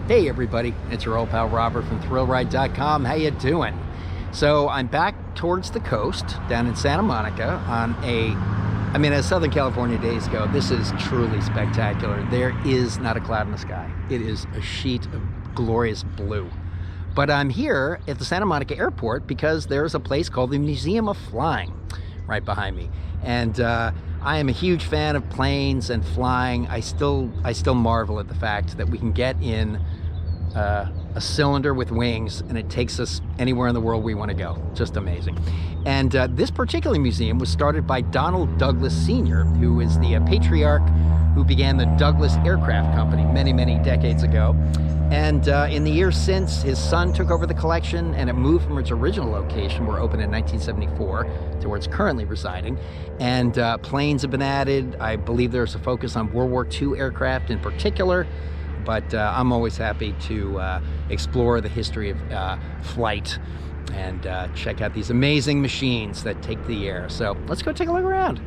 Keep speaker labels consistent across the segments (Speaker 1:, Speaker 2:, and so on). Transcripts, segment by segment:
Speaker 1: Hey everybody, it's your old pal Robert from ThrillRide.com. How you doing? So I'm back towards the coast down in Santa Monica on as Southern California days go, this is truly spectacular. There is not a cloud in the sky. It is a sheet of glorious blue. But I'm here at the Santa Monica airport because there's a place called the Museum of Flying right behind me. And I am a huge fan of planes and flying. I still marvel at the fact that we can get in a cylinder with wings and it takes us anywhere in the world we want to go. Just amazing. And this particular museum was started by Donald Douglas Sr., who is the patriarch who began the Douglas Aircraft Company many decades ago. And in the years since, his son took over the collection and it moved from its original location, where it opened in 1974, to where it's currently residing. And planes have been added. I believe there's a focus on World War II aircraft in particular. But I'm always happy to explore the history of flight and check out these amazing machines that take the air. So let's go take a look around.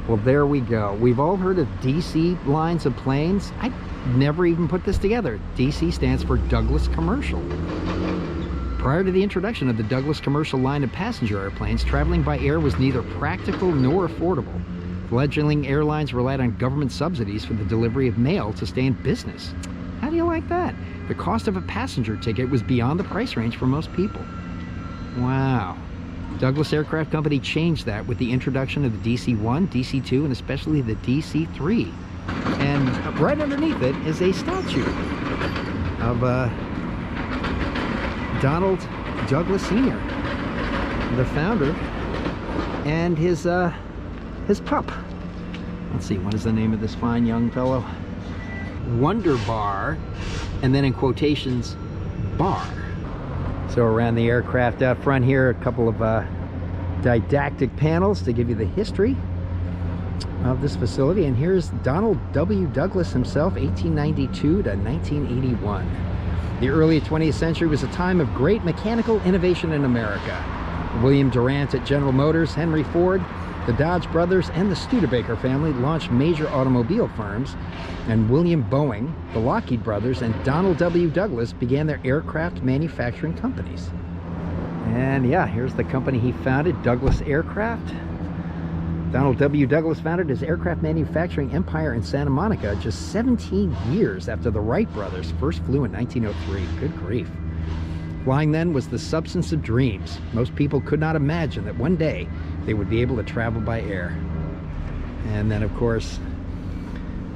Speaker 1: Well, there we go. We've all heard of DC lines of planes. I never even put this together. DC stands for Douglas Commercial. Prior to the introduction of the Douglas Commercial line of passenger airplanes, traveling by air was neither practical nor affordable. Fledgling airlines relied on government subsidies for the delivery of mail to stay in business. How do you like that? The cost of a passenger ticket was beyond the price range for most people. Wow. Douglas Aircraft Company changed that with the introduction of the DC-1, DC-2, and especially the DC-3. And right underneath it is a statue of Donald Douglas Sr., the founder, and his pup. Let's see, what is the name of this fine young fellow? Wonder Bar, and then in quotations, bar. So around the aircraft out front here, a couple of didactic panels to give you the history of this facility. And here's Donald W. Douglas himself, 1892 to 1981. The early 20th century was a time of great mechanical innovation in America. William Durant at General Motors, Henry Ford, the Dodge brothers, and the Studebaker family launched major automobile firms, and William Boeing, the Lockheed brothers, and Donald W. Douglas began their aircraft manufacturing companies. And yeah, here's the company he founded, Douglas Aircraft. Donald W. Douglas founded his aircraft manufacturing empire in Santa Monica just 17 years after the Wright brothers first flew in 1903. Good grief. Flying then was the substance of dreams. Most people could not imagine that one day they would be able to travel by air. And then, of course,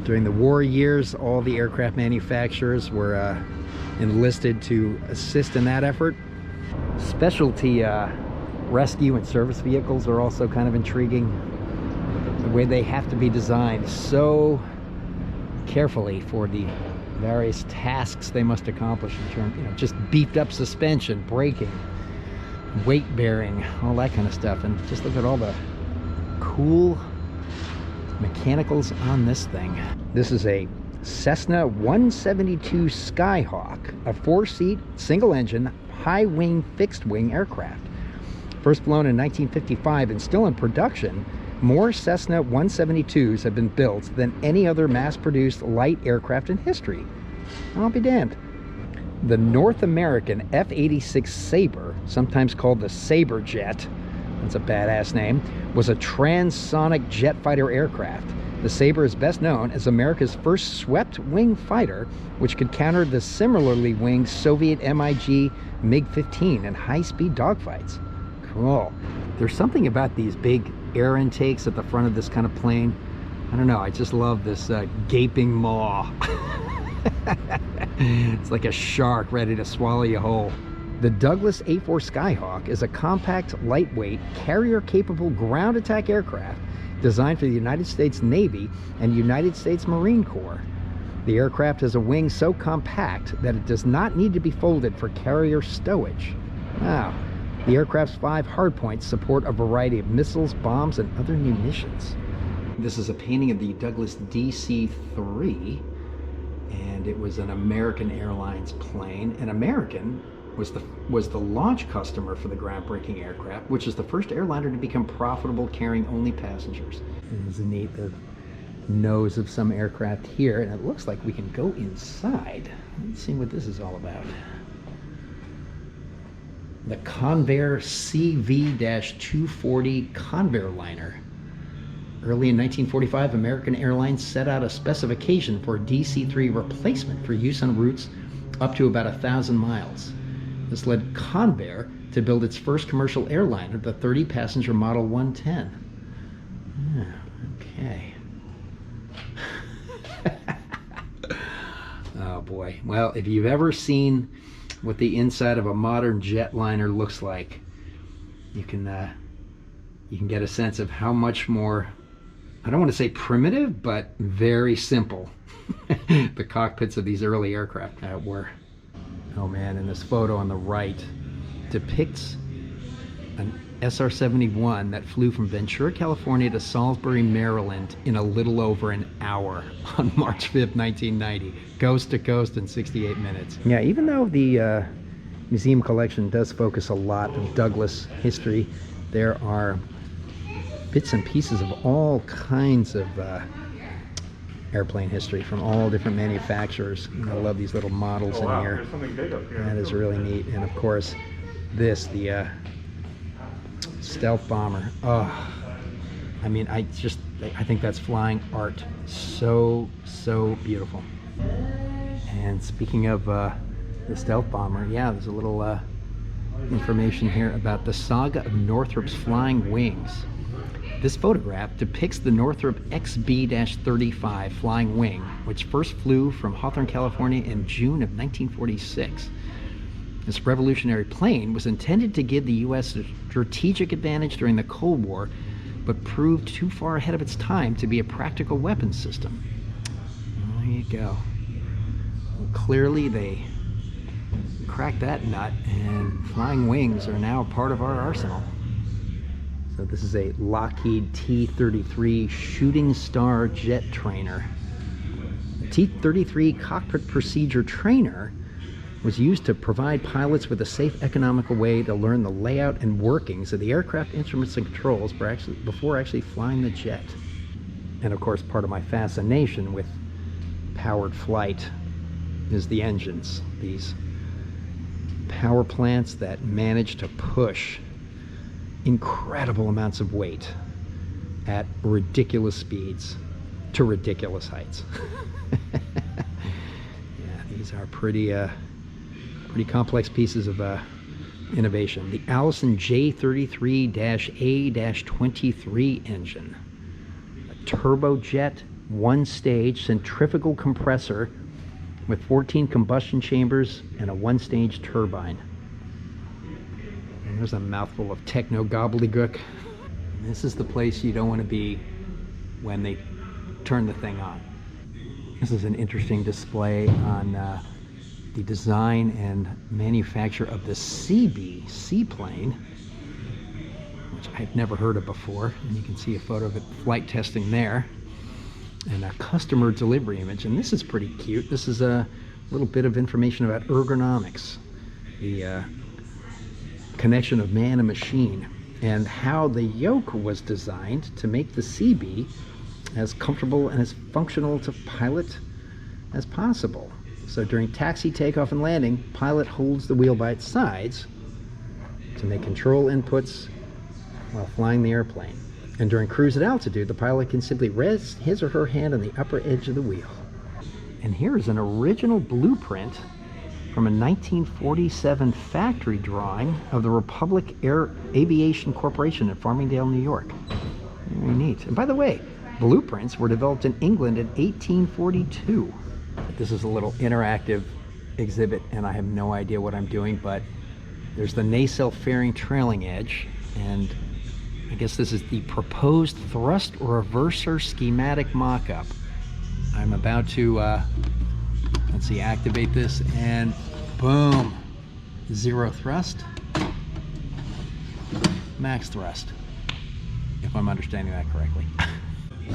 Speaker 1: during the war years, all the aircraft manufacturers were enlisted to assist in that effort. Specialty rescue and service vehicles are also kind of intriguing. The way they have to be designed so carefully for the various tasks they must accomplish in terms, just beefed up suspension, braking, weight bearing, all that kind of stuff. And just look at all the cool mechanicals on this thing. This is a Cessna 172 Skyhawk, a 4-seat, single-engine, high-wing, fixed-wing aircraft. First flown in 1955 and still in production, more Cessna 172s have been built than any other mass-produced light aircraft in history. I'll be damned. The North American F-86 Sabre, sometimes called the Sabre Jet, that's a badass name, was a transonic jet fighter aircraft. The Sabre is best known as America's first swept-wing fighter, which could counter the similarly winged Soviet MiG MiG-15 in high-speed dogfights. Cool. There's something about these big air intakes at the front of this kind of plane. I don't know, I just love this gaping maw. It's like a shark ready to swallow you whole. The Douglas A-4 Skyhawk is a compact, lightweight, carrier-capable ground attack aircraft designed for the United States Navy and United States Marine Corps. The aircraft has a wing so compact that it does not need to be folded for carrier stowage. Wow. The aircraft's 5 hardpoints support a variety of missiles, bombs, and other munitions. This is a painting of the Douglas DC-3, and it was an American Airlines plane. And American was the launch customer for the groundbreaking aircraft, which is the first airliner to become profitable, carrying only passengers. It's neat, the nose of some aircraft here, and it looks like we can go inside. Let's see what this is all about. The Convair CV-240 Convair liner. Early in 1945, American Airlines set out a specification for a DC-3 replacement for use on routes up to about 1,000 miles. This led Convair to build its first commercial airliner, the 30-passenger Model 110. Okay. Oh boy. Well, if you've ever seen what the inside of a modern jetliner looks like, you can get a sense of how much more, I don't want to say primitive, but very simple the cockpits of these early aircraft were. Oh man, and this photo on the right depicts an SR-71 that flew from Ventura, California to Salisbury, Maryland in a little over an hour on March 5th, 1990. Coast to coast in 68 minutes. Yeah, even though the museum collection does focus a lot of Douglas history, there are bits and pieces of all kinds of airplane history from all different manufacturers. And I love these little models in here.
Speaker 2: There's something big up here.
Speaker 1: That is really neat. And of course, this, the stealth bomber. Oh, I mean, I think that's flying art. So beautiful. And speaking of the stealth bomber, yeah, there's a little information here about the saga of Northrop's flying wings. This photograph depicts the Northrop XB-35 flying wing, which first flew from Hawthorne, California in June of 1946. This revolutionary plane was intended to give the U.S. a strategic advantage during the Cold War, but proved too far ahead of its time to be a practical weapons system. There you go. Well, clearly they cracked that nut, and flying wings are now part of our arsenal. So this is a Lockheed T-33 Shooting Star jet trainer. The T-33 cockpit procedure trainer was used to provide pilots with a safe, economical way to learn the layout and workings of the aircraft instruments and controls before actually flying the jet. And of course, part of my fascination with powered flight is the engines. These power plants that manage to push incredible amounts of weight at ridiculous speeds to ridiculous heights. Yeah, these are pretty complex pieces of innovation. The Allison J33-A-23 engine, a turbojet, one-stage centrifugal compressor with 14 combustion chambers and a one-stage turbine. And there's a mouthful of techno gobbledygook. This is the place you don't want to be when they turn the thing on. This is an interesting display on the design and manufacture of the CB seaplane, which I've never heard of before. And you can see a photo of it flight testing there, and a customer delivery image. And this is pretty cute. This is a little bit of information about ergonomics, the connection of man and machine, and how the yoke was designed to make the CB as comfortable and as functional to pilot as possible. So during taxi, takeoff, and landing, pilot holds the wheel by its sides to make control inputs while flying the airplane. And during cruise at altitude, the pilot can simply rest his or her hand on the upper edge of the wheel. And here is an original blueprint from a 1947 factory drawing of the Republic Aviation Corporation in Farmingdale, New York. Very neat. And by the way, blueprints were developed in England in 1842. This is a little interactive exhibit, and I have no idea what I'm doing, but there's the nacelle fairing trailing edge, and I guess this is the proposed thrust reverser schematic mock-up. I'm about to, let's see, activate this, and boom, zero thrust. max thrust, if I'm understanding that correctly.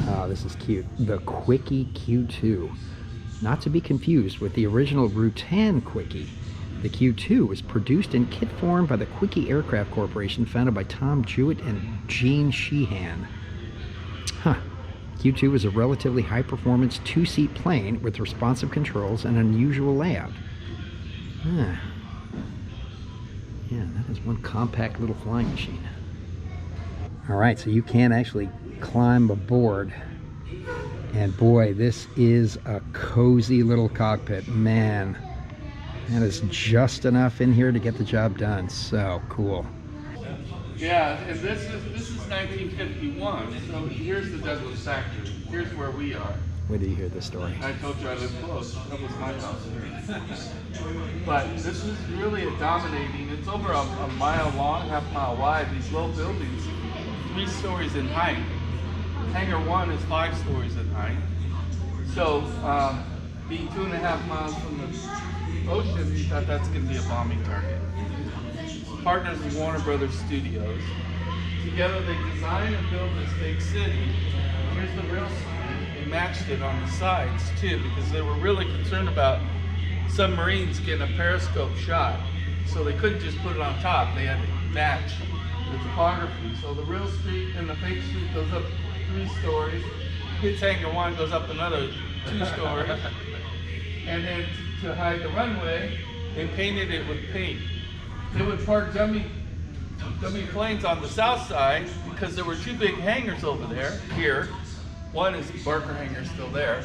Speaker 1: Oh, this is cute. The Quickie Q2. Not to be confused with the original Rutan Quickie. The Q2 was produced in kit form by the Quickie Aircraft Corporation, founded by Tom Jewett and Gene Sheehan. Huh. Q2 is a relatively high-performance two-seat plane with responsive controls and unusual layout. Huh. Yeah, that is one compact little flying machine. All right, so you can actually climb aboard. And boy, this is a cozy little cockpit. Man, that is just enough in here to get the job done. So cool.
Speaker 2: Yeah, and this is 1951. So here's the Douglas factory. Here's where we are.
Speaker 1: Where do you hear this story?
Speaker 2: I told you I live close. That was my house here. But this is really a dominating. It's over a mile long, half-mile wide. These low buildings, 3 stories in height. Hangar 1 is 5 stories in height. So being 2.5 miles from the ocean, we thought that's going to be a bombing target. Partners with Warner Brothers Studios. Together they designed and built this big city. Here's the real sign. They matched it on the sides too, because they were really concerned about submarines getting a periscope shot. So they couldn't just put it on top. They had to match the topography. So the real street and the fake street goes up 3 stories. Hits Hangar 1, goes up another 2 stories. And then to hide the runway, they painted it with paint. They would park dummy planes on the south side because there were 2 big hangars over there. Here, one is Barker hangar still there.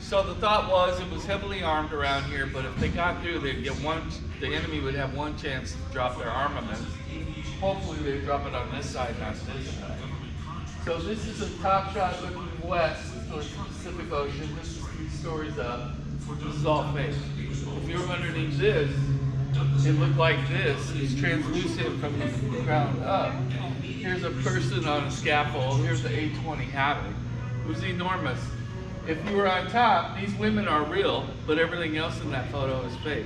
Speaker 2: So the thought was it was heavily armed around here, but if they got through, they'd get the enemy would have one chance to drop their armaments. Hopefully they'd drop it on this side, not this side. So this is a top shot looking west towards the Pacific Ocean. This is 3 stories up. This is all fake. If you were underneath this, it looked like this. It's translucent from the ground up. Here's a person on a scaffold. Here's the A-20 Havoc. It was enormous. If you were on top, these women are real, but everything else in that photo is fake.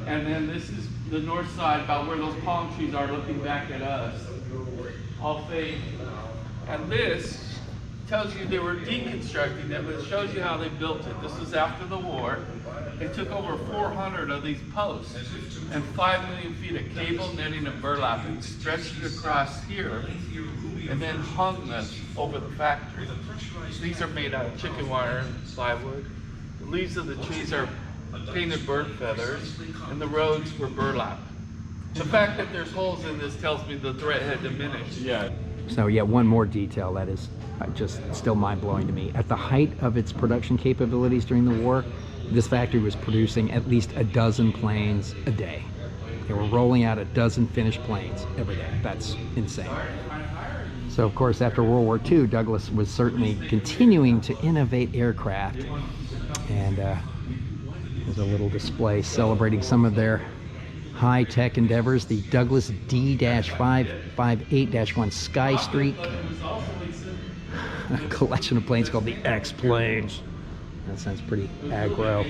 Speaker 2: And then this is the north side, about where those palm trees are looking back at us. All fake. And this tells you they were deconstructing them, but it shows you how they built it. This was after the war. They took over 400 of these posts and 5 million feet of cable, netting, and burlap, and stretched it across here, and then hung this over the factory. These are made out of chicken wire and plywood. The leaves of the trees are painted bird feathers, and the roads were burlap. The fact that there's holes in this tells me the threat had diminished.
Speaker 1: Yeah. So yeah, one more detail that is just still mind-blowing to me. At the height of its production capabilities during the war, this factory was producing at least a dozen planes a day. They were rolling out a dozen finished planes every day. That's insane. So of course, after World War II, Douglas was certainly continuing to innovate aircraft. And there's a little display celebrating some of their high-tech endeavors. The Douglas D-558-1 Sky Streak. A collection of planes called the X-Planes. That sounds pretty aggro.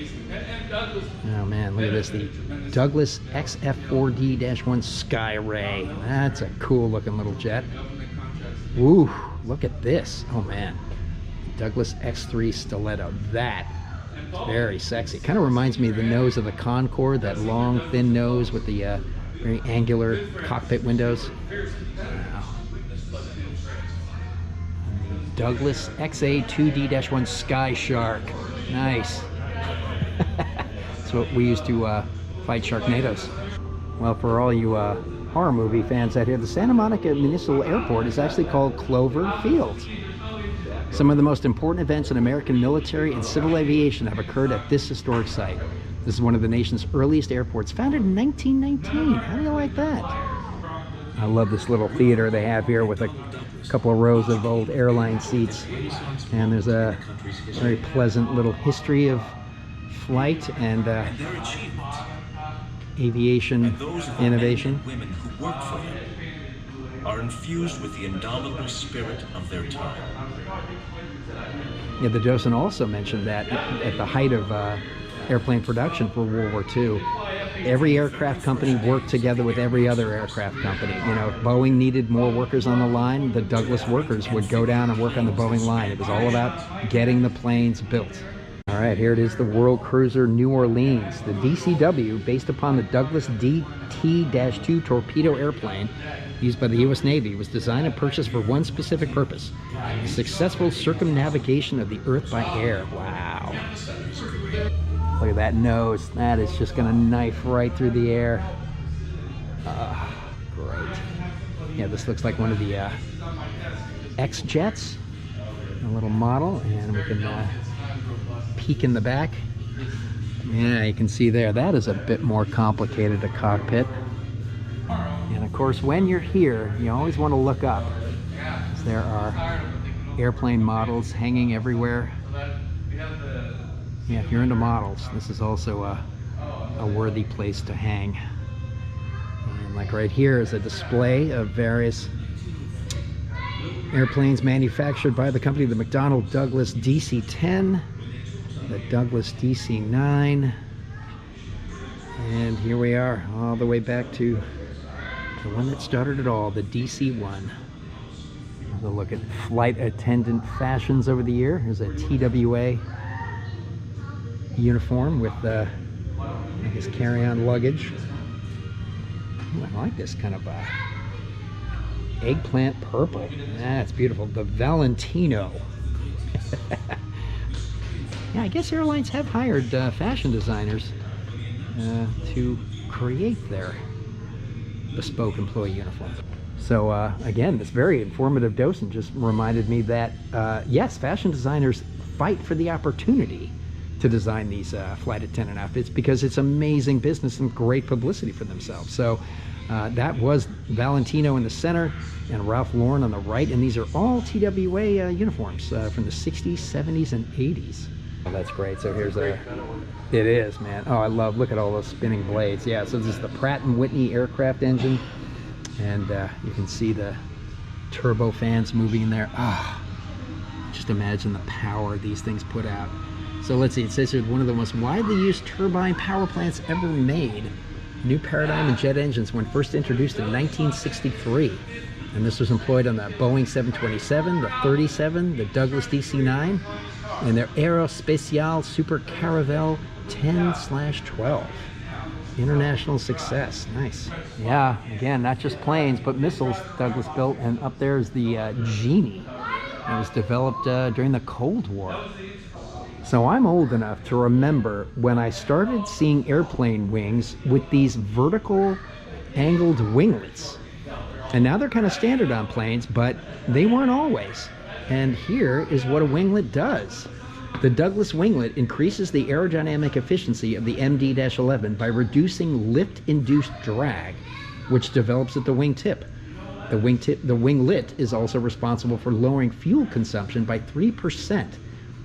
Speaker 1: Oh man, look at this. The Douglas XF4D-1 Sky Ray. That's a cool looking little jet. Woo, look at this. Oh man. Douglas X3 Stiletto. That very sexy. Kind of reminds me of the nose of the Concorde, that long, thin nose with the very angular cockpit windows. Wow. Douglas XA2D-1 Sky Shark. Nice. That's what we used to fight Sharknadoes. Well, for all you horror movie fans out here, the Santa Monica Municipal Airport is actually called Clover Field. Some of the most important events in American military and civil aviation have occurred at this historic site. This is one of the nation's earliest airports, founded in 1919. How do you like that? I love this little theater they have here with a couple of rows of old airline seats. And there's a very pleasant little history of flight and aviation innovation.
Speaker 3: Women who work for them are infused with the indomitable spirit of their time.
Speaker 1: Yeah, the docent also mentioned that at the height of airplane production for World War II, every aircraft company worked together with every other aircraft company. You know, if Boeing needed more workers on the line, the Douglas workers would go down and work on the Boeing line. It was all about getting the planes built. All right, here it is, the World Cruiser New Orleans. The DCW, based upon the Douglas DT-2 torpedo airplane used by the U.S. Navy, was designed and purchased for one specific purpose: the successful circumnavigation of the Earth by air. Wow. Look at that nose. That is just going to knife right through the air. Great. Yeah, this looks like one of the X-Jets, a little model, and we can peek in the back. Yeah, you can see there, that is a bit more complicated a cockpit. And of course, when you're here, you always want to look up, because there are airplane models hanging everywhere. Yeah, if you're into models, this is also a worthy place to hang. And like right here is a display of various airplanes manufactured by the company: the McDonnell Douglas DC-10, the Douglas DC-9, and here we are, all the way back to the one that started it all, the DC-1. Have a look at flight attendant fashions over the year. Here's a TWA uniform with, I guess, carry-on luggage. Ooh, I like this kind of eggplant purple. That's beautiful. The Valentino. Yeah, I guess airlines have hired fashion designers to create their bespoke employee uniforms. So again, this very informative docent just reminded me that yes, fashion designers fight for the opportunity to design these flight attendant outfits, because it's amazing business and great publicity for themselves. So that was Valentino in the center and Ralph Lauren on the right, and these are all TWA uniforms from the 60s, 70s, and 80s. Oh, that's great. So here's it is, man. Oh, I love, look at all those spinning blades. Yeah, so this is the Pratt & Whitney aircraft engine, and you can see the turbo fans moving in there. Ah, just imagine the power these things put out. So let's see, it says here, one of the most widely used turbine power plants ever made. New paradigm in jet engines when first introduced in 1963. And this was employed on the Boeing 727, the 37, the Douglas DC-9, and their Aerospatiale Super Caravelle 10/12. International success. Nice. Yeah, again, not just planes, but missiles Douglas built. And up there is the Genie. It was developed during the Cold War. So I'm old enough to remember when I started seeing airplane wings with these vertical angled winglets. And now they're kind of standard on planes, but they weren't always. And here is what a winglet does. The Douglas winglet increases the aerodynamic efficiency of the MD-11 by reducing lift-induced drag, which develops at the wingtip. The winglet is also responsible for lowering fuel consumption by 3%,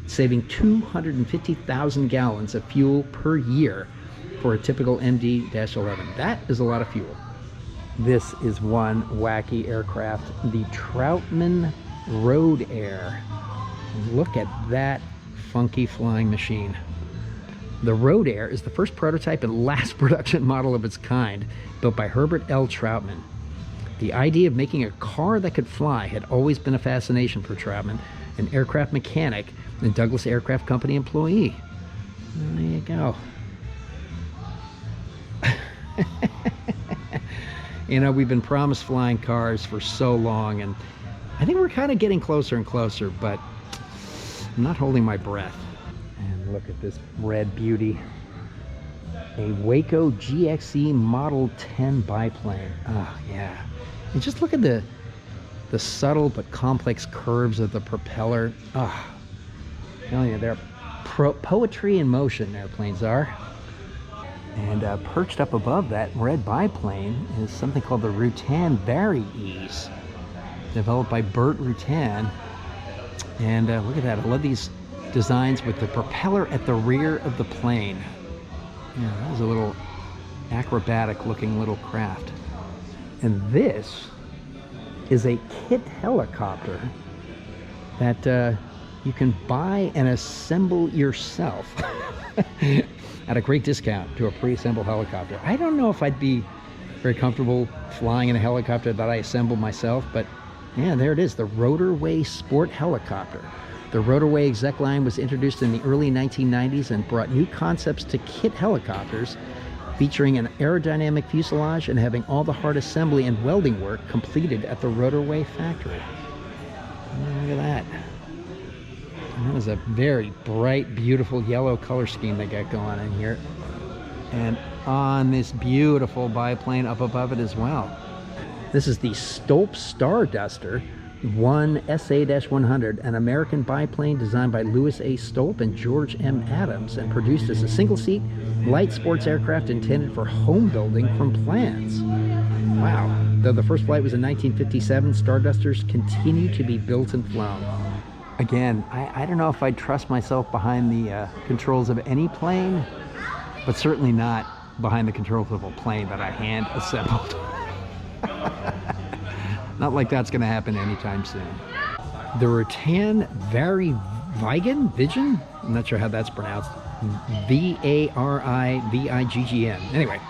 Speaker 1: saving 250,000 gallons of fuel per year for a typical MD-11. That is a lot of fuel. This is one wacky aircraft, the Troutman Road Air. Look at that funky flying machine. The Road Air is the first prototype and last production model of its kind, built by Herbert L. Troutman. The idea of making a car that could fly had always been a fascination for Troutman, an aircraft mechanic and Douglas Aircraft Company employee. There you go. You know, we've been promised flying cars for so long, and I think we're kind of getting closer and closer, but I'm not holding my breath. And look at this red beauty. A Waco GXE Model 10 biplane. Oh, yeah. And just look at the subtle but complex curves of the propeller. Oh, oh yeah, they're poetry in motion, airplanes are. And perched up above that red biplane is something called the Rutan Vari-Ease, developed by Burt Rutan. And look at that, I love these designs with the propeller at the rear of the plane. Yeah, that was a little acrobatic looking little craft. And this is a kit helicopter that you can buy and assemble yourself. at a great discount to a pre-assembled helicopter. I don't know if I'd be very comfortable flying in a helicopter that I assembled myself, but yeah, there it is, the Rotorway Sport Helicopter. The Rotorway exec line was introduced in the early 1990s and brought new concepts to kit helicopters, featuring an aerodynamic fuselage and having all the hard assembly and welding work completed at the Rotorway factory. Look at that. And that is a very bright, beautiful yellow color scheme they got going on here. And on this beautiful biplane up above it as well. This is the Stolp Starduster 1 SA-100, an American biplane designed by Louis A. Stolp and George M. Adams and produced as a single-seat, light sports aircraft intended for home building from plans. Wow. Though the first flight was in 1957, Stardusters continue to be built and flown. Again, I don't know if I'd trust myself behind the controls of any plane, but certainly not behind the controls of a plane that I hand assembled. Not like that's going to happen anytime soon. The Rutan Vigen? I'm not sure how that's pronounced. V-A-R-I-V-I-G-G-N. Anyway,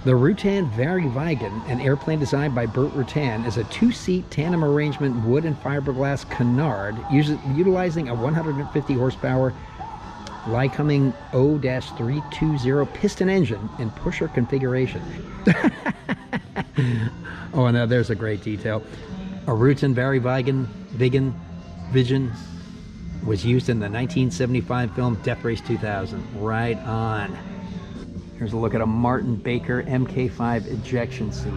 Speaker 1: the Rutan Vigen, an airplane designed by Burt Rutan, is a two-seat tandem arrangement wood and fiberglass canard utilizing a 150 horsepower Lycoming O-320 piston engine in pusher configuration. Oh, and now there's a great detail. A Rutan Vigen was used in the 1975 film Death Race 2000. Right on. Here's a look at a Martin Baker Mk5 ejection seat.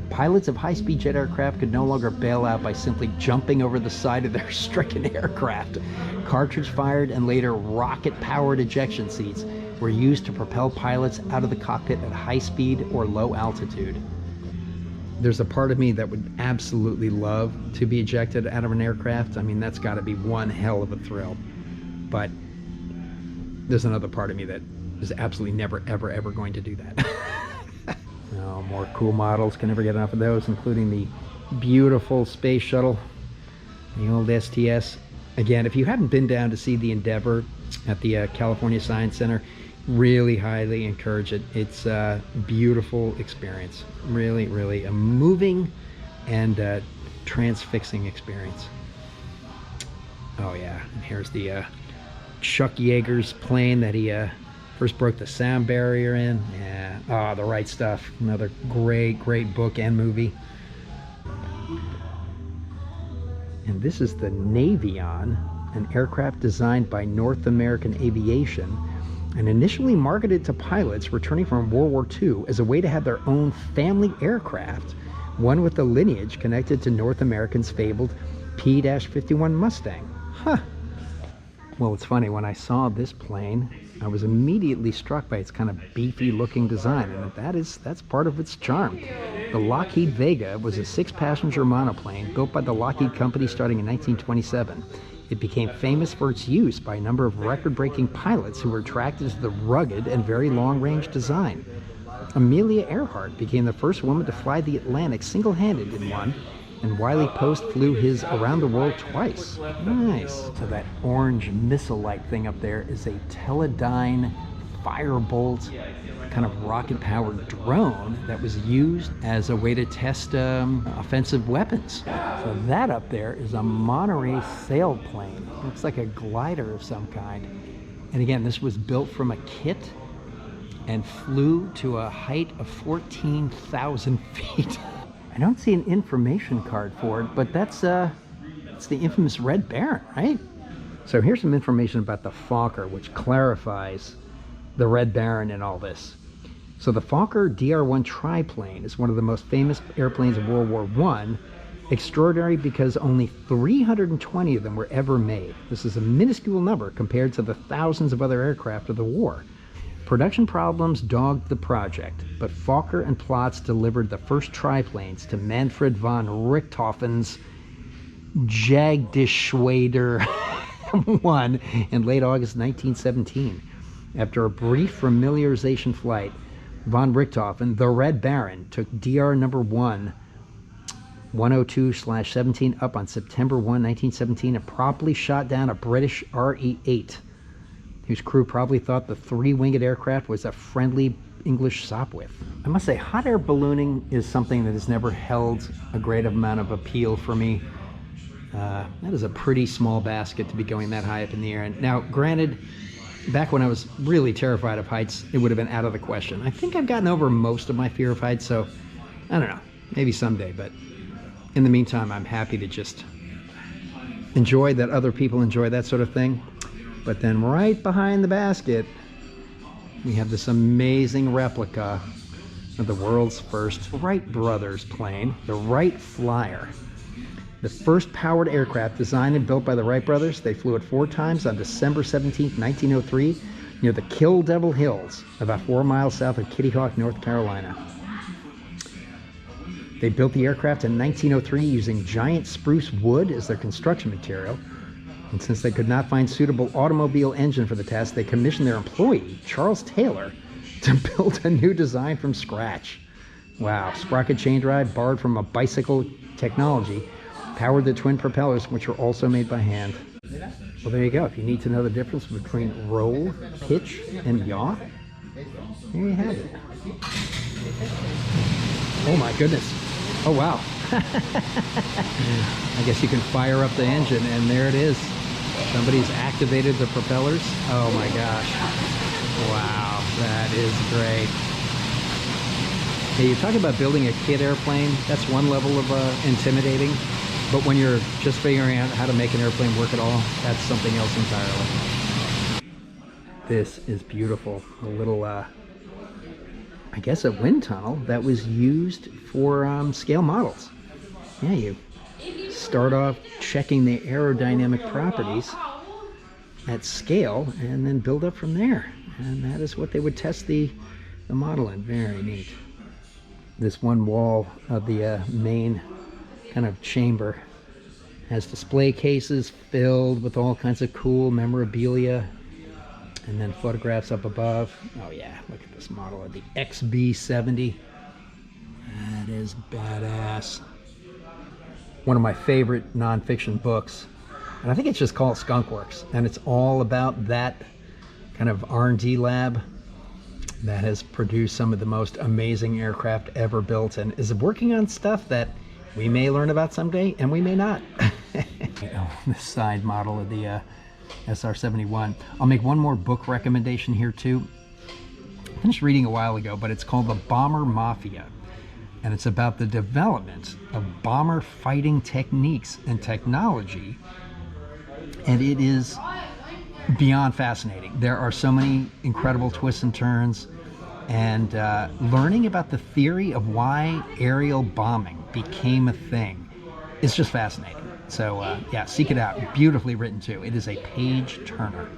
Speaker 1: Pilots of high-speed jet aircraft could no longer bail out by simply jumping over the side of their stricken aircraft. Cartridge-fired and later rocket-powered ejection seats were used to propel pilots out of the cockpit at high speed or low altitude. There's a part of me that would absolutely love to be ejected out of an aircraft. I mean, that's got to be one hell of a thrill. But there's another part of me that is absolutely never, ever, ever going to do that. Oh, more cool models. Can never get enough of those, including the beautiful space shuttle, the old STS. Again, if you hadn't been down to see the Endeavor at the California Science Center, really highly encourage it. It's a beautiful experience. Really, really a moving and transfixing experience. Oh yeah, and here's the Chuck Yeager's plane that he first broke the sound barrier in. Yeah, oh, The Right Stuff. Another great, great book and movie. And this is the Navion, an aircraft designed by North American Aviation and initially marketed to pilots returning from World War II as a way to have their own family aircraft, one with a lineage connected to North American's fabled P-51 Mustang. Huh. Well, it's funny, when I saw this plane, I was immediately struck by its kind of beefy looking design, and that's part of its charm. The Lockheed Vega was a 6-passenger monoplane built by the Lockheed Company starting in 1927. It became famous for its use by a number of record-breaking pilots who were attracted to the rugged and very long-range design. Amelia Earhart became the first woman to fly the Atlantic single-handed in one, and Wiley Post flew his around the world twice. Nice. So that orange missile-like thing up there is a Teledyne Firebolt kind of rocket-powered drone that was used as a way to test offensive weapons. So that up there is a Monterey sailplane. Looks like a glider of some kind. And again, this was built from a kit and flew to a height of 14,000 feet. I don't see an information card for it, but it's the infamous Red Baron, right? So here's some information about the Fokker, which clarifies the Red Baron in all this. So the Fokker DR-1 triplane is one of the most famous airplanes of World War I, extraordinary because only 320 of them were ever made. This is a minuscule number compared to the thousands of other aircraft of the war. Production problems dogged the project, but Fokker and Plotz delivered the first triplanes to Manfred von Richthofen's Jagdgeschwader 1 in late August 1917. After a brief familiarization flight, von Richthofen, the Red Baron, took DR number 102/17 up on September 1, 1917, and promptly shot down a British RE-8. whose crew probably thought the three-winged aircraft was a friendly English Sopwith. I must say, hot air ballooning is something that has never held a great amount of appeal for me. That is a pretty small basket to be going that high up in the air. And now, granted, back when I was really terrified of heights, it would have been out of the question. I think I've gotten over most of my fear of heights, so I don't know, maybe someday. But in the meantime, I'm happy to just enjoy that other people enjoy that sort of thing. But then right behind the basket, we have this amazing replica of the world's first Wright brothers plane, the Wright Flyer. The first powered aircraft designed and built by the Wright brothers. They flew it 4 times on December 17, 1903, near the Kill Devil Hills, about 4 miles south of Kitty Hawk, North Carolina. They built the aircraft in 1903 using giant spruce wood as their construction material. And since they could not find suitable automobile engine for the task, they commissioned their employee, Charles Taylor, to build a new design from scratch. Wow, sprocket chain drive borrowed from a bicycle technology powered the twin propellers, which were also made by hand. Well, there you go. If you need to know the difference between roll, pitch, and yaw, there you have it. Oh my goodness. Oh wow. I guess you can fire up the engine, and there it is. Somebody's activated the propellers. Oh my gosh. Wow, that is great. Hey, you talk about building a kid airplane, that's one level of intimidating. But when you're just figuring out how to make an airplane work at all, that's something else entirely. This is beautiful. A little, I guess a wind tunnel that was used for scale models. Yeah, you start off checking the aerodynamic properties at scale and then build up from there. And that is what they would test the model in. Very neat. This one wall of the main kind of chamber has display cases filled with all kinds of cool memorabilia, and then photographs up above. Oh yeah, look at this model of the XB70. That is badass. One of my favorite nonfiction books, and I think it's just called Skunk Works, and it's all about that kind of R&D lab that has produced some of the most amazing aircraft ever built and is working on stuff that we may learn about someday, and we may not. This side model of the SR-71. I'll make one more book recommendation here too. I finished reading a while ago, but it's called The Bomber Mafia. And it's about the development of bomber fighting techniques and technology. And it is beyond fascinating. There are so many incredible twists and turns. And learning about the theory of why aerial bombing became a thing is just fascinating. So yeah, seek it out. Beautifully written too. It is a page turner.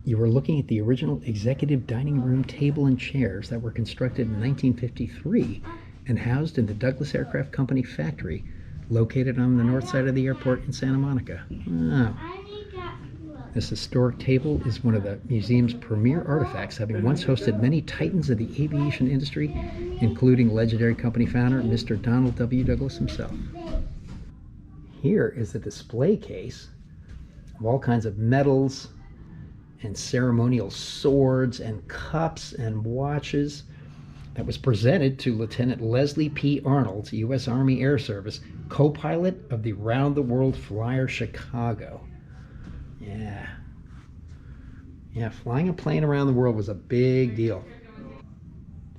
Speaker 1: You are looking at the original executive dining room table and chairs that were constructed in 1953 and housed in the Douglas Aircraft Company factory located on the north side of the airport in Santa Monica. Oh. This historic table is one of the museum's premier artifacts, having once hosted many titans of the aviation industry, including legendary company founder Mr. Donald W. Douglas himself. Here is a display case of all kinds of medals and ceremonial swords and cups and watches that was presented to Lieutenant Leslie P. Arnold, U.S. Army Air Service, co-pilot of the Round the World Flyer Chicago. Yeah, flying a plane around the world was a big deal.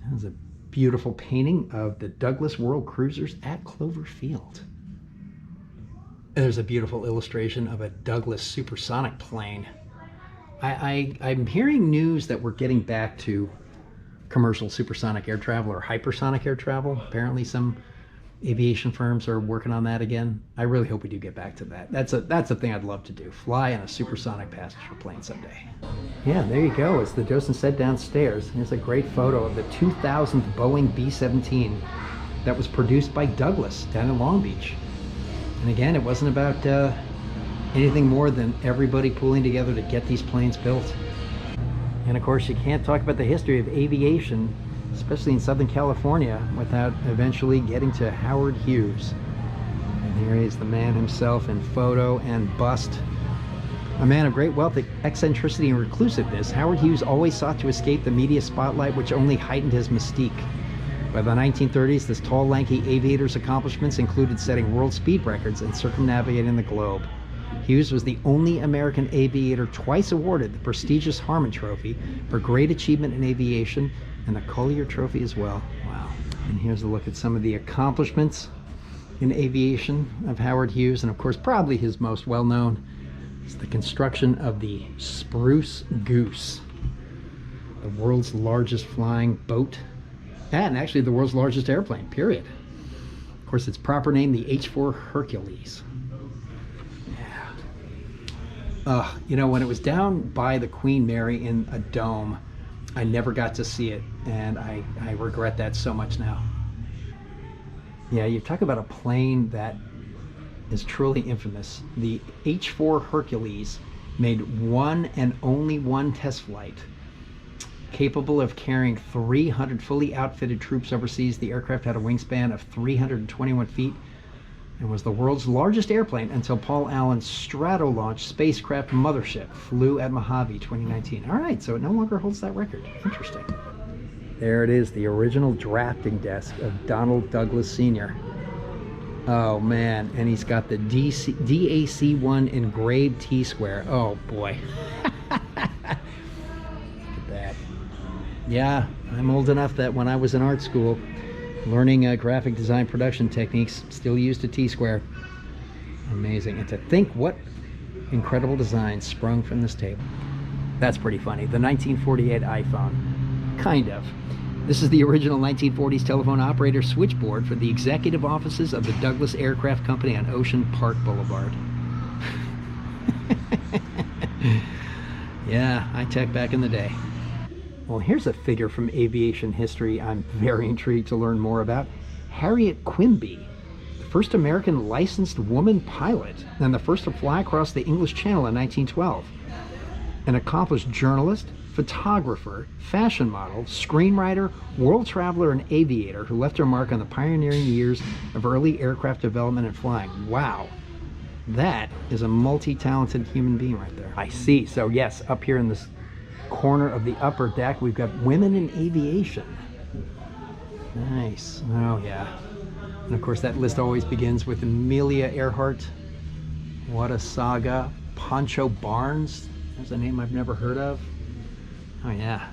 Speaker 1: That was a beautiful painting of the Douglas World Cruisers at Clover Field. There's a beautiful illustration of a Douglas supersonic plane. I'm hearing news that we're getting back to commercial supersonic air travel or hypersonic air travel. Apparently some aviation firms are working on that again. I really hope we do get back to that. That's a thing I'd love to do. Fly in a supersonic passenger plane someday. Yeah, there you go. As the docent said downstairs, here's a great photo of the 2000th Boeing B-17 that was produced by Douglas down in Long Beach. And again, it wasn't about anything more than everybody pulling together to get these planes built. And of course, you can't talk about the history of aviation, especially in Southern California, without eventually getting to Howard Hughes. And here he is, the man himself in photo and bust. A man of great wealth, eccentricity, and reclusiveness, Howard Hughes always sought to escape the media spotlight, which only heightened his mystique. By the 1930s, this tall, lanky aviator's accomplishments included setting world speed records and circumnavigating the globe. Hughes was the only American aviator twice awarded the prestigious Harmon Trophy for great achievement in aviation, and the Collier Trophy as well. Wow. And here's a look at some of the accomplishments in aviation of Howard Hughes, and of course probably his most well-known is the construction of the Spruce Goose, the world's largest flying boat, and actually the world's largest airplane, period. Of course, its proper name, the H-4 Hercules. Yeah. You know, when it was down by the Queen Mary in a dome, I never got to see it, and I regret that so much now. Yeah, you talk about a plane that is truly infamous. The H-4 Hercules made one and only one test flight. Capable of carrying 300 fully outfitted troops overseas, the aircraft had a wingspan of 321 feet and was the world's largest airplane until Paul Allen's Strato-launched spacecraft mothership flew at Mojave 2019. All right, so it no longer holds that record. Interesting. There it is, the original drafting desk of Donald Douglas Sr. Oh man, and he's got the DAC-1 engraved T-square. Oh boy. Yeah, I'm old enough that when I was in art school, learning graphic design production techniques, still used a T-square. Amazing. And to think what incredible design sprung from this table. That's pretty funny. The 1948 iPhone. Kind of. This is the original 1940s telephone operator switchboard for the executive offices of the Douglas Aircraft Company on Ocean Park Boulevard. Yeah, high tech back in the day. Well, here's a figure from aviation history I'm very intrigued to learn more about. Harriet Quimby, the first American licensed woman pilot and the first to fly across the English Channel in 1912. An accomplished journalist, photographer, fashion model, screenwriter, world traveler, and aviator who left her mark on the pioneering years of early aircraft development and flying. Wow. That is a multi-talented human being right there. I see. So yes, up here in this corner of the upper deck, we've got women in aviation. Nice. Oh yeah. And of course that list always begins with Amelia Earhart. What a saga. Poncho Barnes. There's a name I've never heard of. Oh yeah.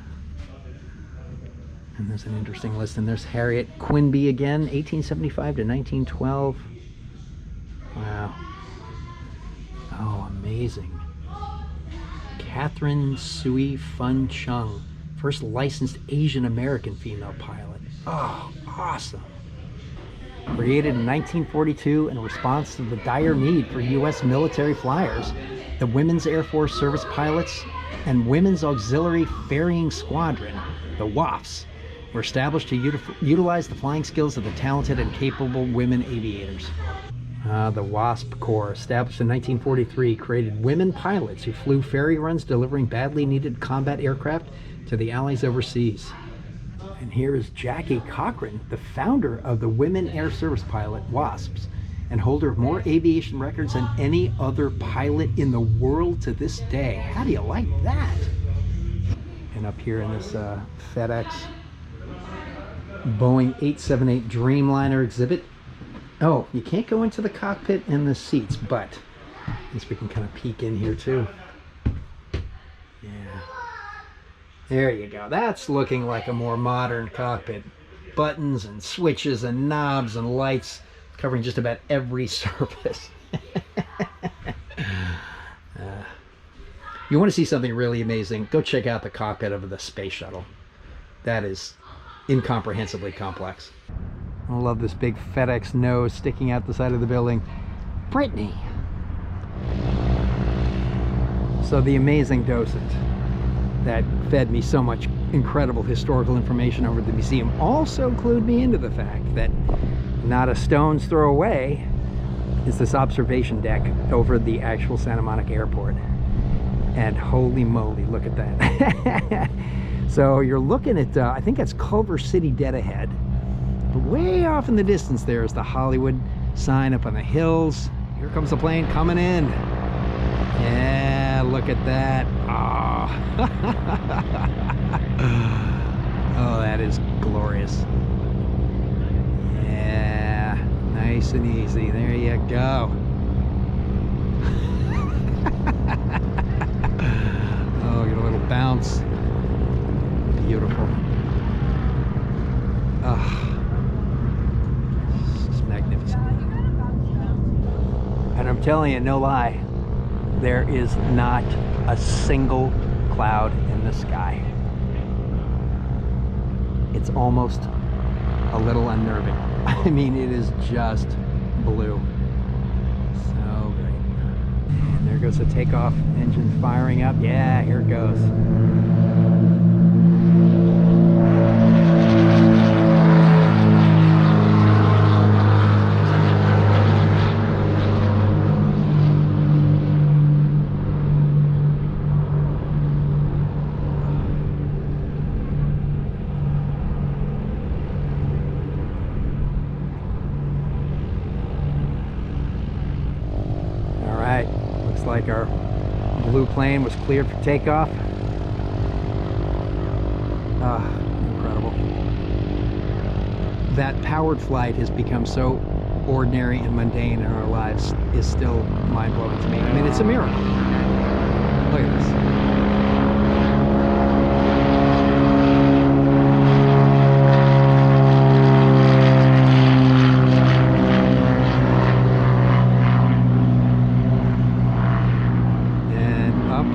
Speaker 1: And there's an interesting list. And there's Harriet Quimby again, 1875 to 1912. Wow. Oh, amazing. Catherine Sui Fun Chung, first licensed Asian American female pilot. Oh, awesome. Created in 1942 in response to the dire need for U.S. military flyers, the Women's Air Force Service Pilots and Women's Auxiliary Ferrying Squadron, the WAFs, were established to utilize the flying skills of the talented and capable women aviators. The WASP Corps, established in 1943, created women pilots who flew ferry runs delivering badly needed combat aircraft to the Allies overseas. And here is Jackie Cochran, the founder of the Women Air Service Pilot, WASPs, and holder of more aviation records than any other pilot in the world to this day. How do you like that? And up here in this FedEx Boeing 878 Dreamliner exhibit. Oh, you can't go into the cockpit and the seats, but at least we can kind of peek in here too. Yeah. There you go. That's looking like a more modern cockpit. Buttons and switches and knobs and lights covering just about every surface. You want to see something really amazing, go check out the cockpit of the space shuttle. That is incomprehensibly complex. I love this big FedEx nose sticking out the side of the building. Brittany. So the amazing docent that fed me so much incredible historical information over at the museum also clued me into the fact that not a stone's throw away is this observation deck over the actual Santa Monica Airport. And holy moly, look at that. So you're looking at, I think that's Culver City dead ahead. But way off in the distance there is the Hollywood sign up on the hills. Here comes the plane coming in. Yeah, look at that. Oh. Oh, that is glorious. Yeah, nice and easy. There you go. Oh, get a little bounce. Beautiful. Oh, this is magnificent. And I'm telling you, no lie, there is not a single cloud in the sky. It's almost a little unnerving. I mean, it is just blue. So great. And there goes the takeoff engine firing up. Yeah, here it goes. Like our blue plane was cleared for takeoff. Ah, incredible. That powered flight has become so ordinary and mundane in our lives is still mind-blowing to me. I mean, it's a miracle. Look at this.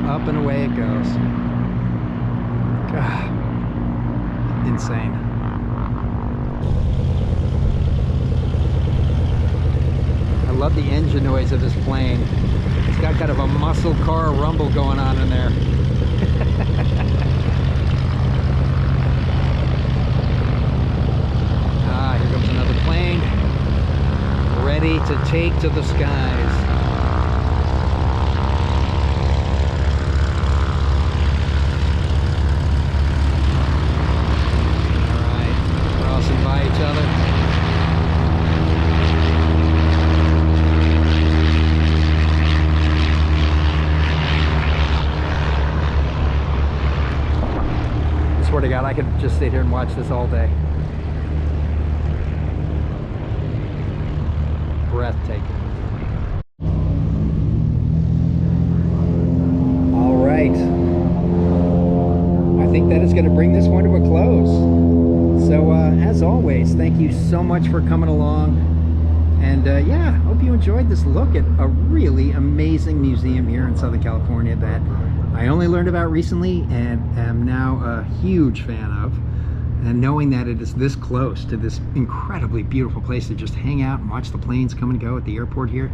Speaker 1: Up and away it goes. God, insane. I love the engine noise of this plane. It's got kind of a muscle car rumble going on in there. Ah, here comes another plane, ready to take to the skies. By each other. I swear to God, I could just sit here and watch this all day. Breathtaking. All right. I think that is going to bring this one to a close. So as always, thank you so much for coming along, and yeah, hope you enjoyed this look at a really amazing museum here in Southern California that I only learned about recently and am now a huge fan of. And knowing that it is this close to this incredibly beautiful place to just hang out and watch the planes come and go at the airport here,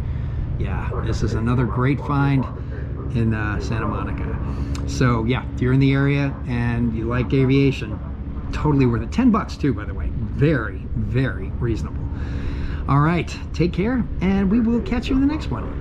Speaker 1: yeah, this is another great find in Santa Monica. So yeah, if you're in the area and you like aviation, totally worth it. 10 bucks too, by the way. Very, very reasonable. All right, take care, and we will catch you in the next one.